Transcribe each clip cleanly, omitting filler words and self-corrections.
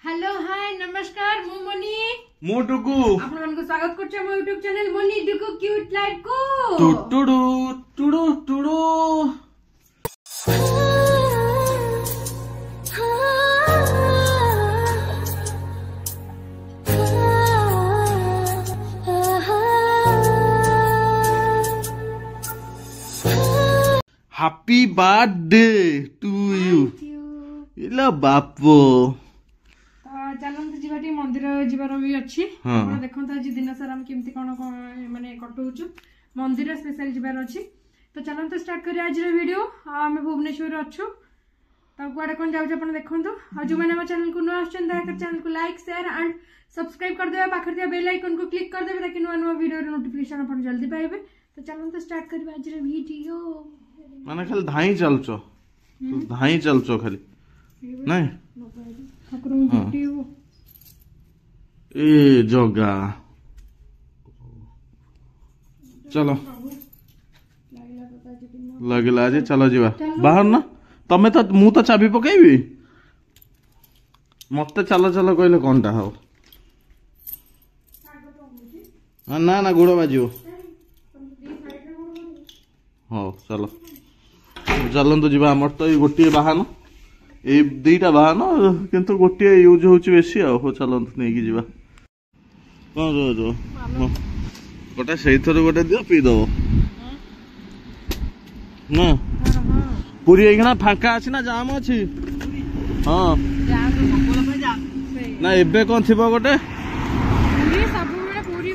Hello hi नमस्कार मु money मु डुगु आपन मन को स्वागत करछे मो YouTube channel Moni Dugu cute life को टुडु टुडु टुडु हैप्पी बर्थडे टू यू इला बापो चलंत जीवाटी मंदिर जीवार भी अच्छी आपण देखंत आज दिन सारा हम केमती कोन माने कटौछु मंदिर स्पेशल जीवार अच्छी तो चलंत स्टार्ट करी आज रे वीडियो हम भुवनेश्वर अछु तो कुआडे कोन जाउ आपण देखंतु आ जो माने हमर चैनल को नुआ आछन दया कर चैनल को लाइक शेयर एंड सब्सक्राइब कर देबे पाखर दिया बेल आइकन को क्लिक कर देबे ताकि नुआ नुआ वीडियो रे नोटिफिकेशन आपण जल्दी पाइबे तो चलंत स्टार्ट करी आज रे वीडियो माने खाली धाई चलचो तो धाई चलचो खाली नहीं ठाकुर मुटी हो ए जोगा चलो लगला आज चलो जीवा बाहर ना तमे तो मु तो चाबी पकेबी मते चलो चलो कहले कोनटा हो ना ना गुड़ बाजियो हो चलो चलंतु जीवा हमर तो गोटे बाहन ए दुईटा बाहन किंतु गोटे यूज होची बेसी आ हो चलंतु नै की जीवा कोन रो गोटे सेइथर गोटे दियो पी दो ना पूरी एखना फांका अछि ना जाम अछि हां ना एबे कोन थिबो गोटे पूरी सब बेले पूरी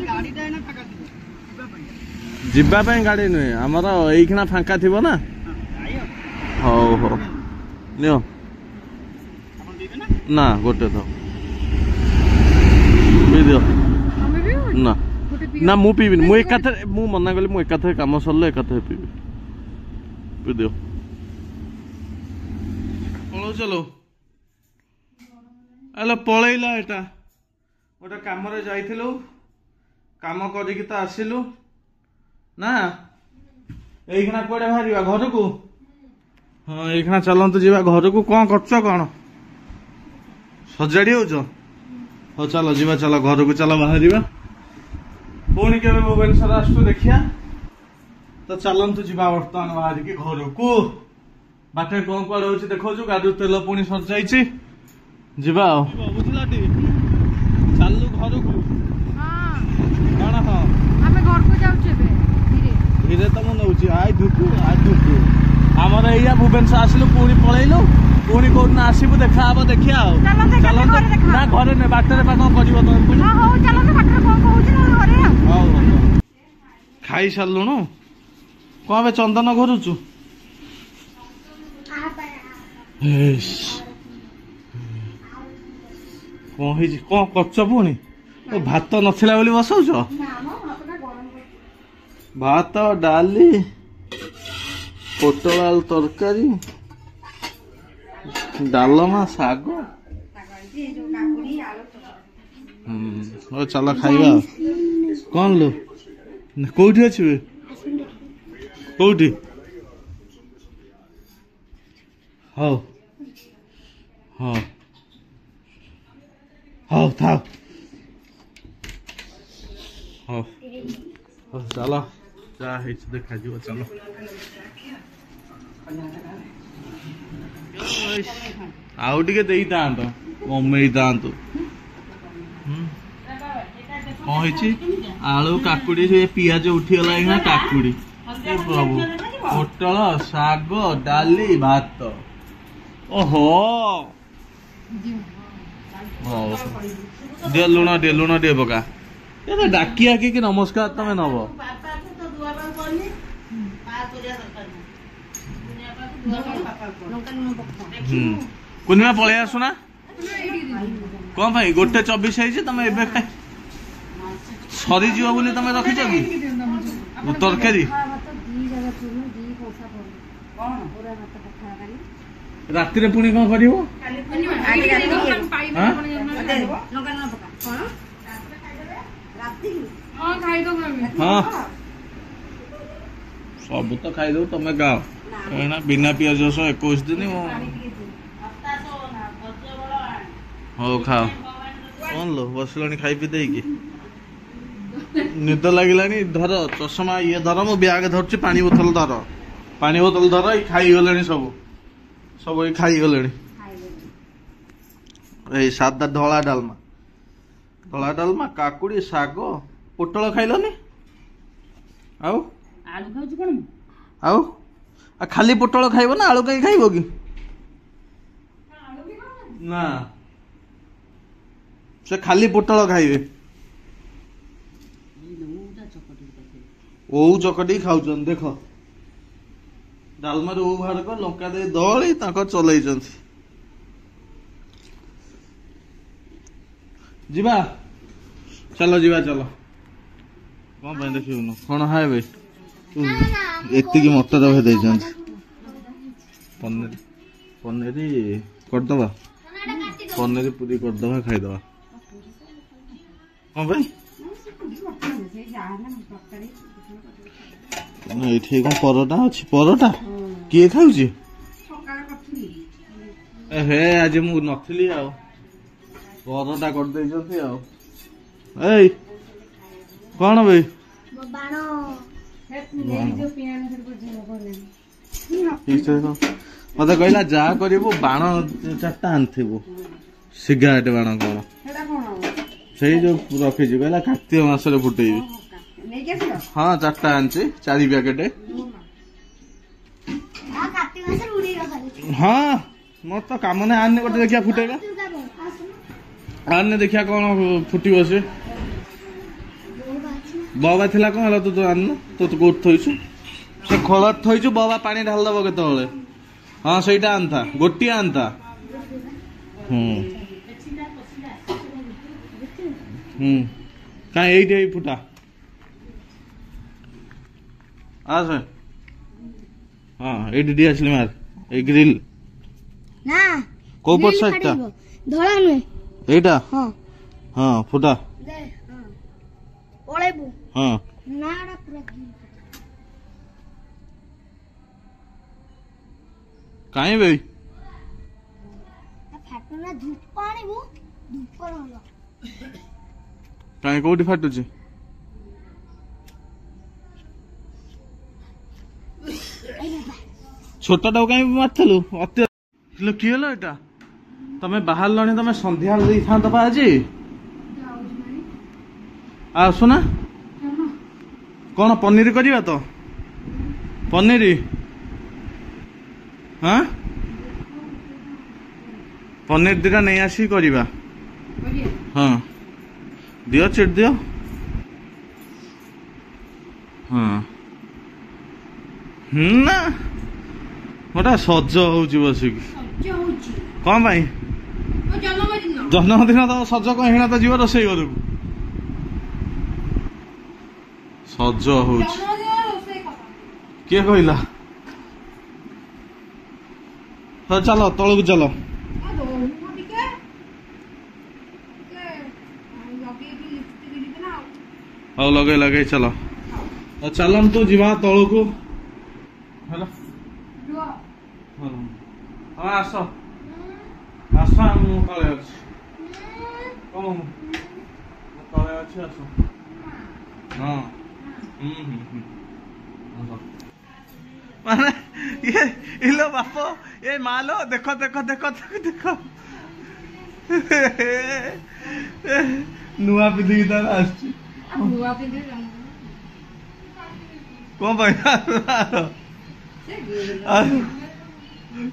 गाड़ी ता ना फांका थिबो जिब्बा पे गाड़ी नुए हमर एखना फांका थिबो ना हो हो लियो अपन दीबे ना ना गोटे तो पी दियो हमें भी ना ना मु पीबी मु एकाथे मु मना गले मु एकाथे काम सरले एकाथे पीबी पी दियो पळो चलो आलो पळैला एटा ओटा काम रे जाइथिलु काम करी कि त आसिलु ना एखना कोडे भारिबा घर को हाँ एखना चलंतु जीवा घर को कौन करछ कौन सजाड़ी हो हो चलो जीवा चलो घर को चलो बाहर पुणी के भुवनेश्वर आसु देखिया तो चलंतु जीवा वर्तमान बाहर की घर को बाटे कौन कुआडे होची देखो गाड़ी तेल पुणी सर जाइछि जीवा बुझलाटी चलु घर को हां कौन हां हमें घर को जाउछे बे धीरे धीरे तो मन होची आइ दुकु आमर एया भुवनेश्वर आसिलु पुणी पळैलु पुणी कोन आसीबु देखा आबो देखिया चलो ना घरे ने बाटरे बा कोन करिवो तो पुणी हां हो चलो तो बाटरे कोन कहउछ ना घरे हां खाई सारलुनु कोन बे चंदन घरुचु हेस कोन हिजी कोन करछ पुणी ओ भात नथिला बोली बसौछ ना मो भातटा गरम भात डाली पोटल आलू तरकारी डालमा साग चल खाइबा कौन लो कौटी अच्छे कौटी हाँ हाँ हाँ था हाँ चल जा देखा जी चलो आउ टिके देई तांतो मम्मी तांतो कौन होइछि आलू काकुड़ी से पियाज उठी गला इना काकुड़ी ए प्रभु पोटल साग डाली भात ओहो दे लुण दे बका ए तो डाकिया के नमस्कार तमे नबो कुनिमा पळे आसुना कौन भाई गोटे 24 है तुम एबे खाई सरी जीव बोली तुम रखिछ कि तरकारी राति रे पुणी कौन करिवो हाँ सब तो खाई दो तुम गाओ बिना पियाज 21 दिन ହଉ ଖାଅ କଣ ଲୋ ବସିଲାଣି ଖାଇ ପିଇ ଦେଇକି ନିଦ ଲାଗିଲାଣି ଧର ଚଷମା ଇଏ ଧର ମୁଁ ବ୍ୟାଗ ଧରୁଛି ପାଣି ବୋତଲ ଧର ଏଇ ଖାଇଗଲେଣି ସବୁ ଏଇ ଖାଇଗଲେଣି ଏଇ ସାଧା ଧଳା ଡାଲମା କାକୁଡି ଶାଗ ପୋଟଳ ଖାଇଲନି ଆଉ ଆଳୁ ଖାଉଛୁ କଣ ଆଉ ଖାଲି ପୋଟଳ ଖାଇବ ନା ଆଳୁ କାହିଁ ଖାଇବ କି ନା ସେ ଖାଲି ପୋଟଳ ଖାଇବେ ଓଉ ଚକଟି ଖାଉଛନ୍ତି ଦେଖ ଡାଲମାରୁ ଓଉ ବାହାର କର ଲଙ୍କା ଦେଇ ଦଳି ତାଙ୍କର ଚଲେଇଛନ୍ତି ଯିବା ଚାଲ କଣ ପାଇଁ ଦେଖିବୁନୁ କଣ ହାଏ ଏତିକି ମଟର ଦେଇଛନ୍ତି ପନିର କରିଦବା ପନିର ପୁରୀ କରିଦବା ଖାଇଦବା କଣ ପାଇଁ ଏଇଠି କଣ ପରଟା ଅଛି ପରଟା କିଏ ଖାଉଛି ହେ ଆଜି ମୁଁ ନଥିଲି ଆଉ ପରଟା କରିଦେଇଛନ୍ତି ଆଉ ଏଇ କଣ ବେ ମତେ କହିଲା ଯାହା କରିବୁ ବାଣ 4ଟା ଆଣିଥିବୁ ସିଗାରେଟ ବାଣ କଣ ସେଇ ଯୋଉ ରଖିଛି କହିଲା କାର୍ତ୍ତିକ ମାସରେ ଫୁଟେଇବି ହଁ 4ଟା ଆଣିଛି 4 ପ୍ୟାକେଟ ହଁ ମୋର ତ କାମ ନାହିଁ ଆଣିନେ ଗୋଟେ ଦେଖିବା ଫୁଟେଇବା ଆଣିନେ ଦେଖିବା କଣ ଫୁଟିବ ସେ ବବା ଥିଲା କଣ ହେଲା ତୁ ତ ଆଣିନୁ ତୁ କୋଉଠି ଥୋଇଛୁ ସେ ଖୋଳରେ ଥୋଇଛୁ ବବା ପାଣି ଢାଳିଦବ କେତେବେଳେ ହଁ ସେଇଟା ଆଣିଥା ଗୋଟିଏ ଆଣିଥା କାଇଁ ଏଇଠି ଏଇ ଫୁଟା ଆସେ ହଁ ଏଇଠି ଟିକେ ଆସିଲି ମାର ଏଇ ଗ୍ରିଲ ନା କୋଉ ପଟ ସାଇଡ ଟା ଧଳା ନୁହେଁ ଏଇଟା ହଁ ଫୁଟା ପଳେଇବୁ ହଁ ନାଡା ପୁରା କାଇଁ ବେ ଫାଟନା ଧୂପ ଆଣିବୁ ଧୂପ ରହ କାଇଁ କୋଉଠି ଫାଟୁଛି ଛୋଟଟାକୁ କାଇଁ ମାରିଥିଲୁ କି ହେଲା ଏଇଟା ତମେ ବାହାରିଲଣି ତମେ ସନ୍ଧ୍ୟା ଦେଇଥାନ୍ତ ବା ଆଜି ଆସୁନା କଣ ପନିର କରିବା ତ ପନିର ହଁ ପନିର ଦିଟା ନେଇ ଆସିକି କରିବା ହଁ ଦିଅ ଚିଟ୍ ଦିଅ ହଁ ନା ଗୋଟା ସଜ ହଉଛି ବସିକି କଣ ପାଇଁ ଜନ୍ମଦିନ ତ ସଜ କଣ ହିଣା ତ ଯିବ ରୋଷେଇ ଘରକୁ ସଜ ହଉଛି କିଏ କହିଲା ହଉ ଚାଲ ତଳକୁ ଚାଲ ହଉ ଲଗେଇ ଚାଲ ଚାଲନ୍ତୁ ଯିବା ତଳକୁ ହେଲା ହଁ ଆସ ମୁଁ ତଳେ ଅଛି କଣ ମୁଁ ତଳେ ଅଛି ଆସ ହଁ ମାନେ ଇଲୋ ବାପ ଏ ମାଲୋ ଦେଖ ନୂଆ ପିନ୍ଧିକି ତାର ଆସିଛି କଣ ପାଇଁ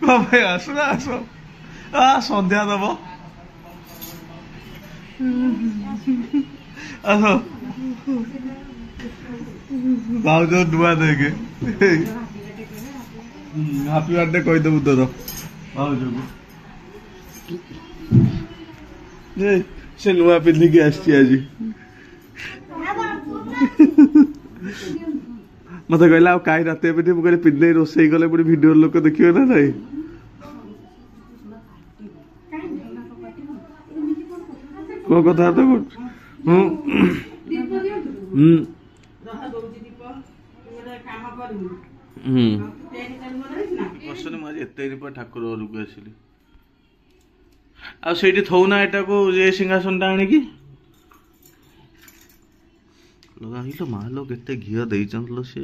କଣ ପାଇଁ ଆସ ସନ୍ଧ୍ୟା ଦବ ଆସ ଭାଉଜ ନୂଆ ଦେଖେ ହାପି ବାର୍ଥଡେ କହିଦେବୁ ତୋର ଭାଉଜକୁ ସେ ନୂଆ ପିନ୍ଧିକି ଆସିଛି ଆଜି ମତେ କହିଲା ଆଉ କାହିଁ ରାତି ପିନ୍ଧି ମୁଁ କହିଲି ପିନ୍ଧେଇ ରୋଷେଇ କଲେ ପୁଣି ଭିଡିଓ ଲୋକ ଦେଖିବେ ନା ନାଇଁ କଣ କଥାବାର୍ତ୍ତା କରୁଛୁ ମୁଁ ଆଜି ଏତେ ଦିନ ପରେ ଠାକୁର ଘରକୁ ଆସିଲି ଆଉ ସେଇଠି ଥଉନା ଏଟାକୁ ଏ ସିଂହାସନଟା ଆଣିକି ଲଗାଇଲ ମାଲୋ କେତେ ଘିଅ ଦେଇଛନ୍ତି ଲୋ ସେ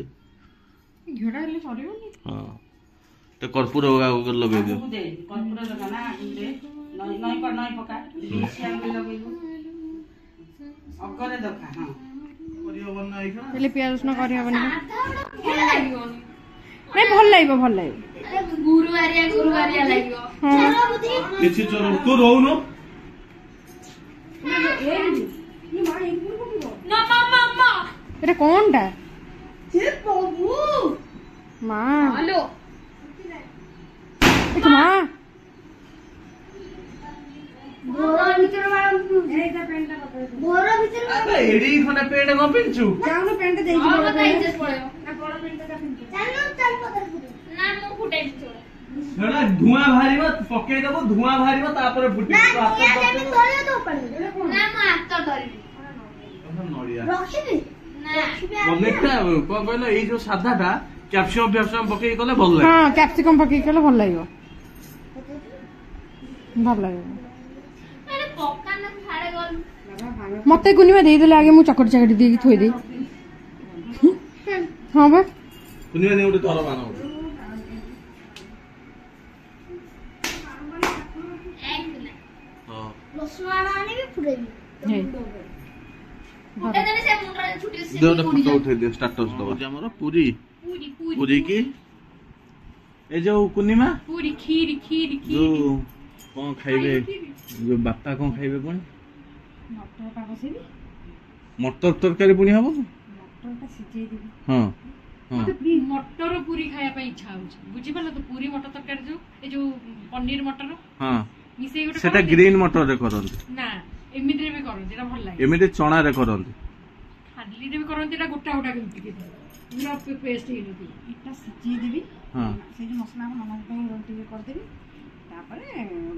ଘିଅଟା ହେଲେ ସରିବନି। ହଁ ଟେ କର୍ପୂର ଲଗେଇ ଦିଅ ହେଲେ ପିଆଜ ରସୁଣ କରିହବନି ନାଇଁ ଭଲ ଲାଗିବ ଭଲ ଲାଗିବ ଗୁରୁବାରିଆ ଲାଗିବ। କିଛି ତୁ ରହୁନୁ ଏଟା କଣଟା ମା ମା ଏଡି ଖଣ୍ଡେ ପେଣ୍ଟ କଣ ପିନ୍ଧଛୁ ଧୂଆଁ ବାହାରିବ ପକେଇଦବ ଧୂଆଁ ବାହାରିବ ତାପରେ ଫୁଟିବ କଣ କହିଲ ଏଇ ଯୋଉ ସାଧାଟା କ୍ୟାପସିକମ ପକେଇକି କଲେ ଭଲ ଲାଗେ। ହଁ କ୍ୟାପସିକମ ପକେଇକି କଲେ ଭଲ ଲାଗିବ ଭଲ ଲାଗିବ। ମତେ କୁନିମା ଦେଇଦେଲେ ଆଗେ ମୁଁ ଚକଟି ଚାକଟି ଦେଇକି ଥୋଇଦେଇ ହଁ ବା କୁନିମା ନେଇ ଗୋଟେ ତର ମାନ ଫଟୋ ଉଠେଇ ଦିଅ ଷ୍ଟାଟସ ଦବ ଆମର ପୁରୀ ପୁରୀ କି ଏ ଯୋଉ କୁନିମା ପୁରୀ କ୍ଷୀରି କ୍ଷୀରି ଯୋଉ କଣ ଖାଇବେ ଯୋଉ ବାପା କଣ ଖାଇବେ ପୁଣି ମଟର ତରକାରୀ ପୁଣି ହବ ହଁ ମଟର ପୁରୀ ଖାଇବା ପାଇଁ ଇଚ୍ଛା ହଉଛି ବୁଝିପାରିଲ ତ ପୁରୀ ମଟର ତରକାରୀ ଯୋଉ ଏ ଯୋଉ ପନିର ମଟର ହଁ ମିଶେଇ ଗୋଟେ ସେଟା ଗ୍ରୀନ ମଟରରେ କରନ୍ତି ନା ଏମିତିରେ ବି କରନ୍ତି ଏଟା ଭଲ ଲାଗେ ଏମିତି ଚଣାରେ କରନ୍ତି ଖାଲିରେ ବି କରନ୍ତି ଏଟା ଗୋଟା ଗୋଟା କେମିତି ପୁରା ପେଷ୍ଟ ହେଇନଥିବ ଏଟା ସିଝେଇ ଦେବି ହଁ ସେଇ ଯୋଉ ମସଲା ନନାଙ୍କ ପାଇଁ ଟିକେ କରିଦେବି ତାପରେ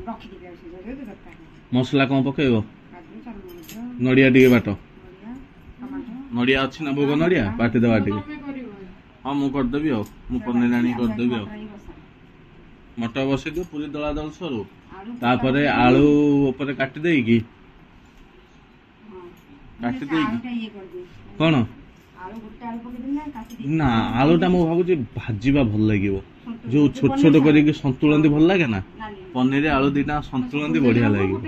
ରଖିଦେବି ଆଉ ସିଝେଇ ଦରକାର ମସଲା କଣ ପକେଇବ କାଜୁ ଚାରୁମଗଜ ନଡିଆ ଟିକେ ବାଟ ନଡ଼ିଆ ଟମାଟୋ ନଡିଆ ଅଛି ନା ଭୋଗ ନଡିଆ ବାଟିଦେବା ଟିକେ ତମେ କରିବ ହଁ ମୁଁ କରିଦେବି ଆଉ ମୁଁ ପନିର ଆଣିକି କରିଦେବି ଆଉ ମଟର ବସେଇ ଦିଅ ପୁରୀ ଦଳା ଦଳ ସରୁ ତାପରେ ଆଳୁ ଉପରେ କାଟି ଦେଇକି କଣ ନା ଆଳୁଟା ମୁଁ ଭାବୁଛି ଭାଜିବା ଭଲ ଲାଗିବ ଯୋଉ ଛୋଟ ଛୋଟ କରିକି ସନ୍ତୁଳନ୍ତି ଭଲ ଲାଗେ ନା ପନିର ଆଳୁ ଦିଟା ସନ୍ତୁଳନ୍ତି ବଢିଆ ଲାଗିବ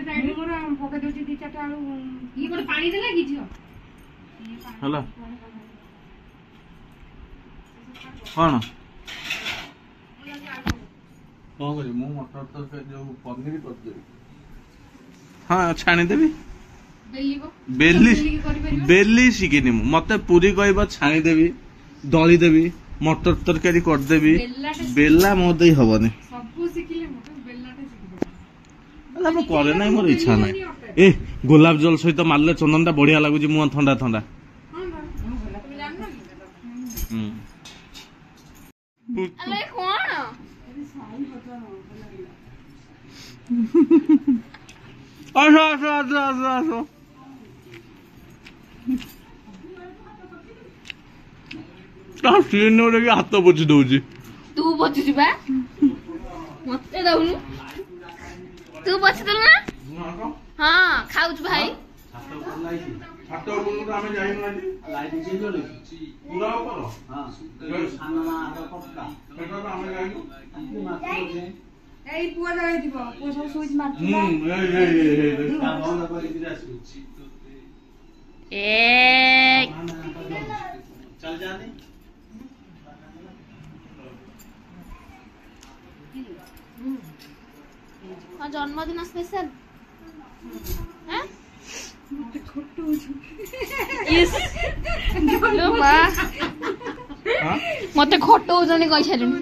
ହେଲା କଣ କରିବି ମୁଁ ମଟର ତରକାରୀ ଯୋଉ ପନିର କରିଦେବି ହଁ ଛାଣିଦେବି ବେଲି ଶିଖିନି ମୁଁ ମତେ ପୁରୀ କହିବ ଛାଣିଦେବି ଦଳିଦେବି ମଟର ତରକାରୀ କରିଦେବି ବେଲା ମୋ ଦେଇ ହବନି ମୁଁ କରେ ନାହିଁ ମୋର ଇଚ୍ଛା ନାହିଁ ଏ ଗୋଲାପ ଜଳ ସହିତ ମାରିଲେ ଚନ୍ଦନ ଟା ବଢିଆ ଲାଗୁଛି ମୁହଁ ଥଣ୍ଡା ଥଣ୍ଡା ଆସ ଆସ ଆସ ଆସ ଆସ ହାତ ପୋଛି ଦଉଛି ତୁ ପୋଛୁଛୁ ବା ମତେ ଦଉନୁ ତୁ ପୋଛି ଦେଲୁ ନା ହଁ ଖାଉଛୁ ଭାଇ ଏଇ ପୁଅ ଜଳେଇଥିବ ପୁଅ ସବୁ ସୁଇଚ ମାରୁଥିବ জন্মদিন স্পেশাল মতে খটৌଛନ୍ତି କହିସାରିଲେଣି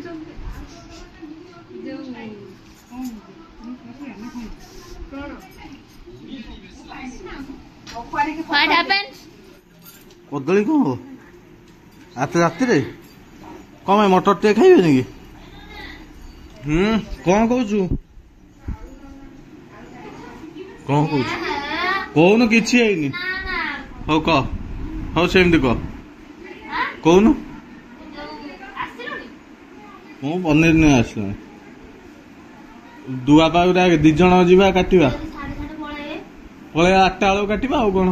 What happened? କଦଳୀ କଣ ହବ ରାତିରେ କଣ ପାଇଁ ମଟର ଟିକେ ଖାଇବେନି କି କଣ କହୁଛୁ କଣ କହୁଛୁ କହୁନୁ କିଛି ହେଇନି ହଉ କହ ହଉ ସେମିତି କହ କହୁନୁ ମୁଁ ପନିର ନେଇ ଆସିଲାଣି दुआ पाउरा 2 जण जीवा काटिबा पळे 8टा आलो काटिबा आ कोन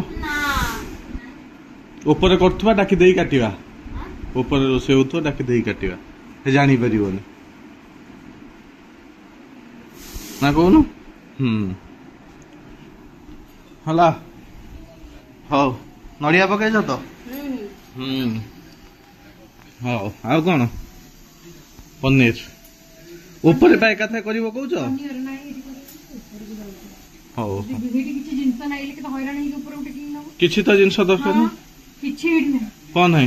ऊपर करथुवा डाकी देई काटिबा ऊपर रोसे होतो डाकी देई काटिबा हे जानि परिबोनी ना कोनु हला हो नड़िया पकैछ तो हो आ कोन पनीर ऊपर पाए कथा करिवो कहउछ हो किछि तो जिंस दरकार नहीं किछि हिड नहीं कौन है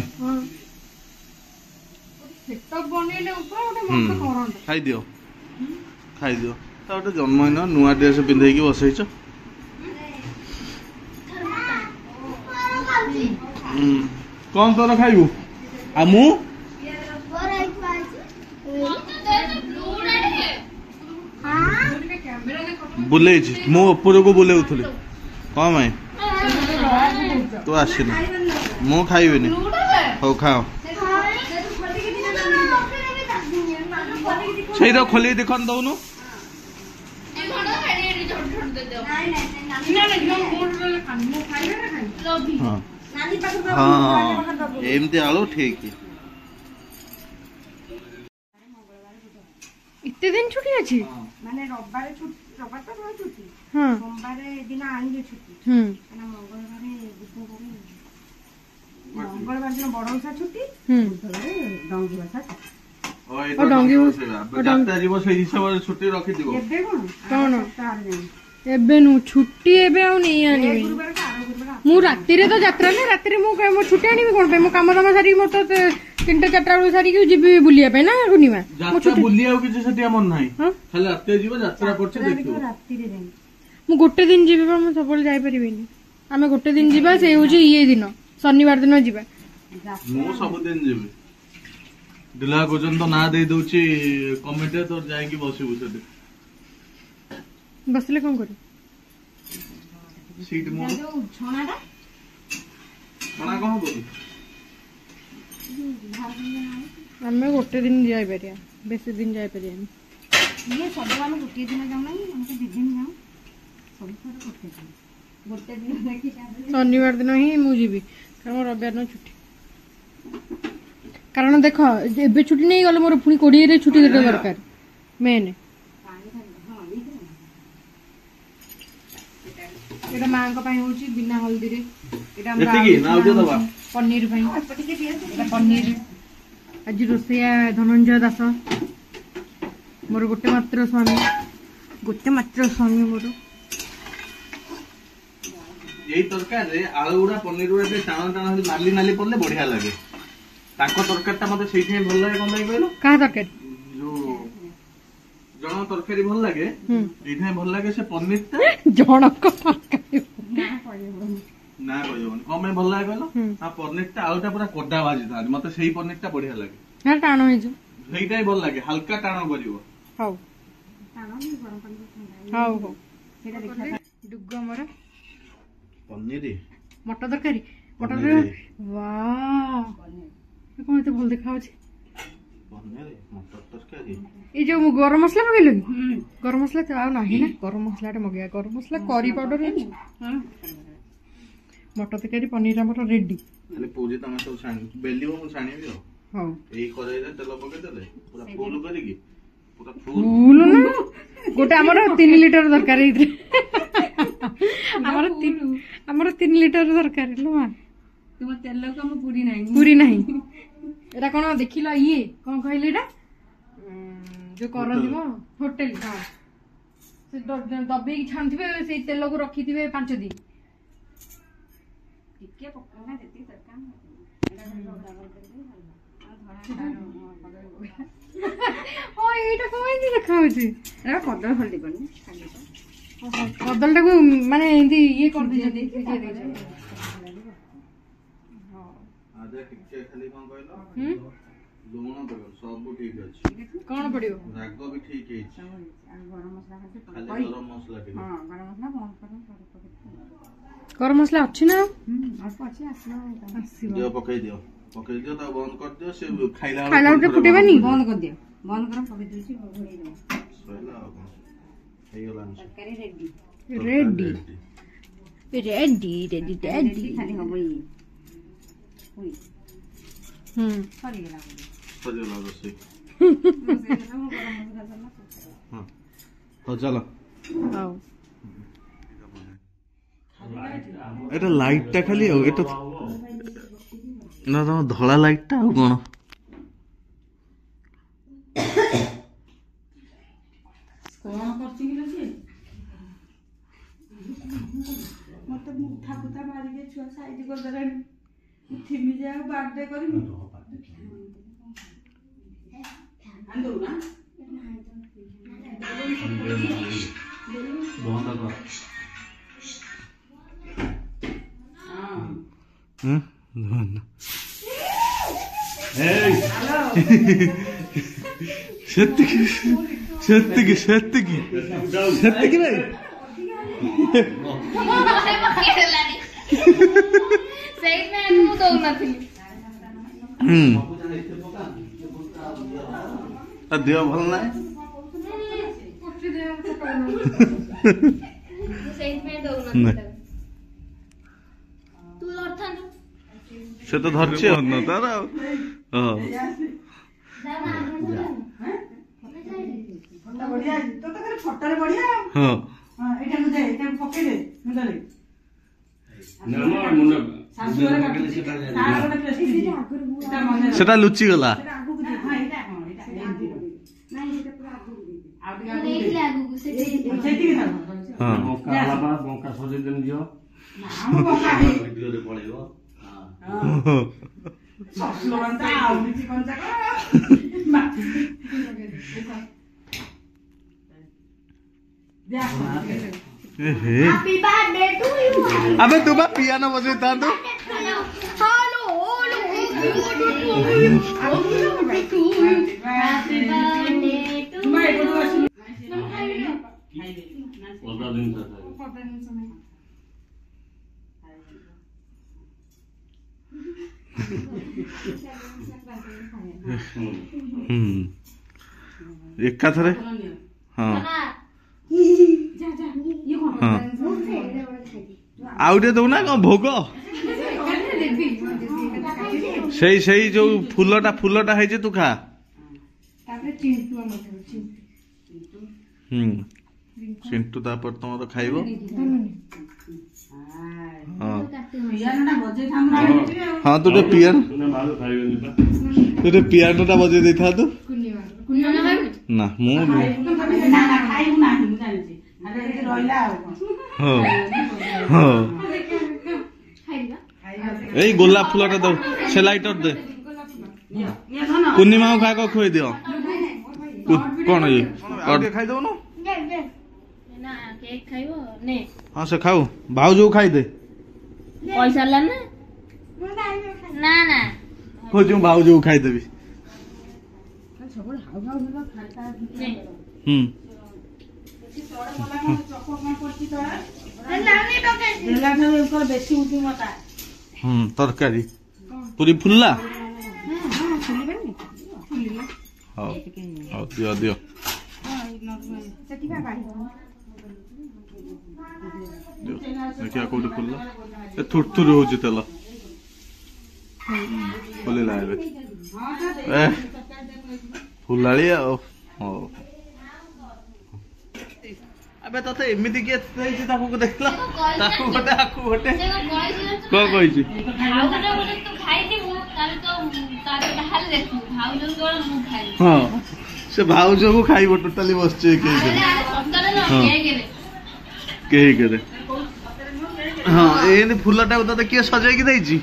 सेटअप बनेले ऊपर ओटे मत करंत खाई दियो ता ओटे जन्मदिन नुआ ड्रेस पिंधै की बसैछ कौन तोर खाइबू आ मु बुले मो ऊपर को बुलेउथली कम है तू आसिना मु खाइबिनी हो खाओ सही तो खोली देखन दउनु हाँ एमती आलो ठीक इतने दिन छुट्टी अछि माने रविवार छुट्टी रविवार तो रोज छुट्टी हां सोमवार दिन आनिले छुट्टी माने मंगलवार दिन बड़ ओसा छुट्टी बुधवार डंगी ओसा छुट्टी रखी दिबो एबे कोन तार दिन एबे नु छुट्टी एबे आ नहीं आनी गुरुवार का आरो गुरुवार मु राती रे तो यात्रा ने राती रे मु छुट्टी आनी कोन पे मु काम दाम सारी मो तो 3टा 4टा बेलू सारी कि जीबी बुलिया पे ना गुनिमा यात्रा बुलिया कि सेठी हमन नाही खाली राती जीवो यात्रा करछ देखियो राती रे दिन मु गोटे दिन जीबी पर मु सबल जाई परिबिनी आमे गोटे दिन जीबा से होजी ये दिन शनिवार दिन जीबा मु सब दिन जीबी दिला गोजन तो ना दे दोची कमेंट तो जाई कि बसिबु सेठी बसले कोन करी सीट मो जो छणाटा छणा कोन बोली आमे गोटे दिन जाई परिया बेसी दिन जाई परिया ये सब हम गोटे दिन जाऊ ना हमके 2 दिन जाऊ सब पर गोटे दिन देखि शनिवार दिन ही मु जीबी कारण रविवार न छुट्टी कारण देख एबे छुट्टी नहीं गले मोर पुनी 20 रे छुट्टी देते दरकार मेन एटा मां को पई होची बिना हल्दी रे एटा हमरा एतिकी ना उजे दबा पनीर पई एटा पनीर आज रोसिया धनंजय दास मोर गोटे मात्र स्वामी मोर यही तरकार रे आलू गुड़ा पनीर गुड़ा टाण टाण नाली नाली पड़ले बढ़िया लगे ताको तरकारीटा मते सेठी भल लागे कोन लागे कहलो का तरकारी जो जण तरकारी भल लागे एठी भल लागे से पनीरटा जनक तरकारी ना कहजोन कोन में भल लागे कहलो आ पनीरटा आलूटा पूरा कोडा भाजी था मते सेही पनीरटा बढ़िया लागे हा टाण होई जो सेहीटाई भल लागे हल्का टाण करिवो हाउ टाण भी गरम पानी हाउ हो सेटा देखा डुग्गो मोर पनीर मटर तरकारी मटर वाह कौन एते भल देखा होची पनीर मटर तरकारी ए जो गरम मसला पकेलो गरम मसला तो आ नाही ना गरम मसला टे मगया गरम मसला करी पाउडर है मटर तरकारी पनीर हमर रेडी खाली पूरी तमे सब छाणी बेलियो मु छाणीबी हो हां एई करे रे तेल पके देले पूरा फुल करिकी पूरा फुल ना गोटे हमर 3 लीटर तरकारी हमर 3 लीटर तरकारी लो मा तुम तेल को हम पूरी नहीं एटा कोन देखिला ये कोन कहले एटा जो करन दिबो होटल हां से दबे की छानथिबे से तेल को रखिथिबे 5 दिन टिके पकना देती तरका ओ एटा कोइ नि देखा होची एटा कदर हल्दी करनी खाली कदल टाको माने एंती ये कर दे जदी आधा टिके खाली कोन कहलो लूण पड़ो सब ठीक अछि कोन पड़ियो राग भी ठीक है गरम मसला खाली गरम मसला ठीक हां गरम मसला बंद कर गरम मसला अछि ना अल्प अछि आसलो दियो पकई दियो ता बंद कर दियो से खाइला उठे फुटेबा नी बंद कर दियो बंद कर पकई दियो घोड़ी दो सहिला ହେଇଗଲାଣି ତରକାରୀ ready ready ready ready ready ଖାଲି ହବ ଇଏ ହୁଇ ସରିଗଲା ରୋଷେଇ ହଁ ହଉ ଚାଲ ହଉ এটা লাইটটা খালি ଆଉ এটা ନା ତମ ଧଳା ଲାଇଟଟା ଆଉ କଣ ମତେ ମୁଠା ଫୁଟା ମାରିକି ଛୁଆ ସାଇଜ କରିଦେଲାଣି ମୁଁ ଥିମି ଯେ ଆଉ ବାର୍ଥଡେ କରିବି ସେତିକି ସେତିକି ସେତିକି ସେତିକି ନାଇଁ ସେଇଥିପାଇଁ ମୁଁ ଦଉନଥିଲି ଦେହ ଭଲ ନାହିଁ ସେଇଥିପାଇଁ ଦଉନଥିଲି ତୁ ଧରିଥାନ୍ତୁ ସେ ତ ଧରିଛି ଆଉ ତାର ଆଉ ହଁ ବଢିଆ ତ ଖାଲି ଫଟୋରେ ବଢିଆ ହଁ ଏଇଟା ମୁଁ ଯାଏ ଏଇଟା ପକେଇଦେ ମୁଣ୍ଡରେ ସେଟା ଲୁଚି ଗଲା अबे तू बा पियानो बजेता तू एका थरे हाँ आउटे दो ना कौन भोग से जो फूलटा है तू खा चिंटू तापर तुम तो खाइब हाँ तू पियानो बजे दे था तू ना मु এই গোলাপ ফুলটা দাও সে লাইটর দে পূর্ণিমা কাকে খুই দিও কোন এই খাই দও না ନା କେକ୍ ଖାଇବ ନେ ହଁ ସେ ଖାଉ ଭାଉଜ ଖାଇ ଦେ ପଇସା ହେଲା ନା ନା ନା କହୁଛି ମୁଁ ଭାଉଜ ଖାଇଦେବି ତରକାରୀ ପୁରୀ ଫୁଲିଲା ହଉ ହଉ ଦିଅ ଦିଅ ଦେଖିବା କୋଉଠି ଫୁଲିଲା ଏ ଥୁରଥୁରି ହଉଛି ତେଲ ଫୁଲିଲା ଏବେ ଏ ଫୁଲାଳି ଆଉ ହଉ ଏବେ ତତେ ଏମିତି କିଏ ଦେଇଛି ତାକୁ ଦେଖିଲ ତାକୁ ଗୋଟେ ଆକୁ ଗୋଟେ କଣ କହିଛି ହଁ ସେ ଭାଉଜକୁ ଖାଇବ ଟୋଟାଲି ବସିଛି କେହି କେରେ ହଁ ଏମିତି ଫୁଲଟାକୁ ତତେ କିଏ ସଜେଇକି ଦେଇଛି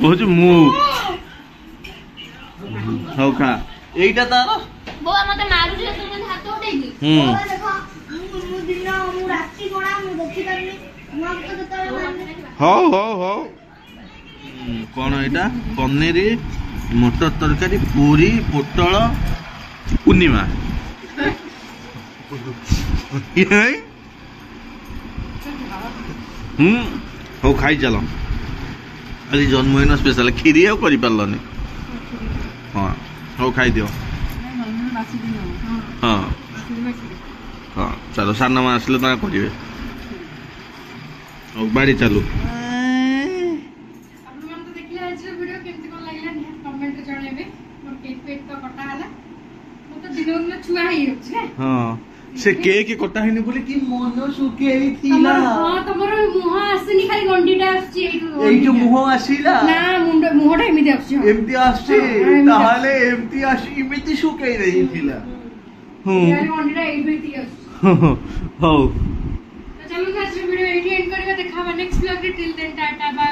କହୁଛୁ ମୁଁ ହଉ ଖା ଏଇଟା ତାର ହଉ ହଉ ହଉ କଣ ଏଇଟା ପନିର ମଟର ତରକାରୀ ପୁରୀ ପୋଟଳ ପୂର୍ଣ୍ଣିମା ହଉ ଖାଇ ଚାଲ ଆଜି ଜନ୍ମଦିନ ସ୍ପେଶାଲ କ୍ଷୀରି ଆଉ କରିପାରିଲନି ହଁ ହଉ ଖାଇଦିଅ ହଁ ହଁ ଚାଲ ସାନମା ଆସିଲେ ତାଙ୍କ କରିବେ ବାଡ଼ି ଚାଲୁ। ଆପଣମାନେ ତ ଦେଖିଲେ ଆଜିର ଭିଡ଼ିଓ କେମିତି କ'ଣ ଲାଗିଲା ନିହାତି କମେଣ୍ଟରେ ଜଣେଇବେ। ମୋର କେକ୍ ଫେକ୍ ତ କଟା ହେଲା, ମୁଁ ତ ଦିନକୁ ଦିନ ଛୁଆ ହେଇଯାଉଛି ନା। ହଁ ସେ କେକ୍ କଟା ହେଇନି ବୋଲି କି ମନ ଶୁଖେଇଥିଲା। ହଁ ତମର ମୁହଁ ଆସୁନି, ଖାଲି ଗଣ୍ଡିଟା ଆସୁଛି ଏଇଠୁ। ଏଇଠୁ ମୁହଁ ଆସିଲା ନା ମୁହଁଟା ଏମିତି ଆସୁଛି। ଏମିତି ଆସୁଛି, ତାହେଲେ ଏମିତି ଆସି ଏମିତି ଶୁଖେଇ ଦେଇଥିଲା। ଗଣ୍ଡିଟା ଏଇଠୁ ଏତିକି ଆସୁଛି। ହଉ ଚାଲନ୍ତୁ ଆଜିର ଭିଡ଼ିଓ ଏଇଠି ଏଣ୍ଡ କରିବା। ଦେଖା ହବା ନେକ୍ସଟ ବ୍ଲଗରେ। Till then Tata.